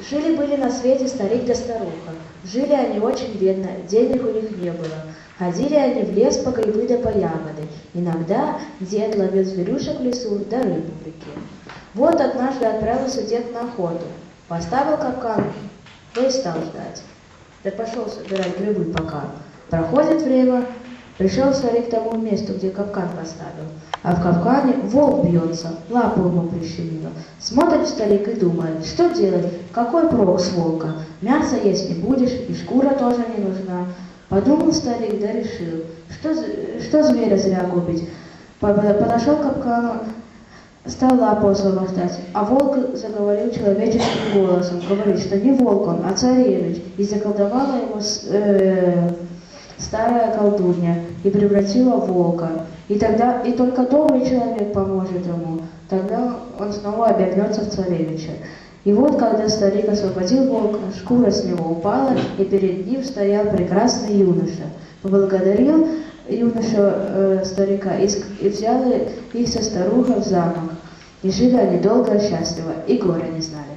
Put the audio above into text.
Жили-были на свете старик да старуха. Жили они очень бедно, денег у них не было. Ходили они в лес по грибы да по ягоды. Иногда дед ловил зверюшек в лесу да рыбу в реке. Вот однажды отправился дед на охоту. Поставил капкан, да и стал ждать. Да пошел собирать грибы пока. Проходит время, пришел старик к тому месту, где капкан поставил. А в капкане волк бьется, лапу ему прищемило. Смотрит старик и думает, что делать, какой прок с волка. Мясо есть не будешь, и шкура тоже не нужна. Подумал старик, да решил, что зверя зря губить. Подошел к капкану, стал лапу освобождать, а волк заговорил человеческим голосом, говорит, что не волк он, а царевич, и заколдовала его старая колдунья и превратила в волка. И только добрый человек поможет ему, тогда он снова обернется в царевича. И вот, когда старик освободил волка, шкура с него упала, и перед ним стоял прекрасный юноша. Поблагодарил юноша старика и взял их со старухой в замок. И жили они долго и счастливо, и горя не знали.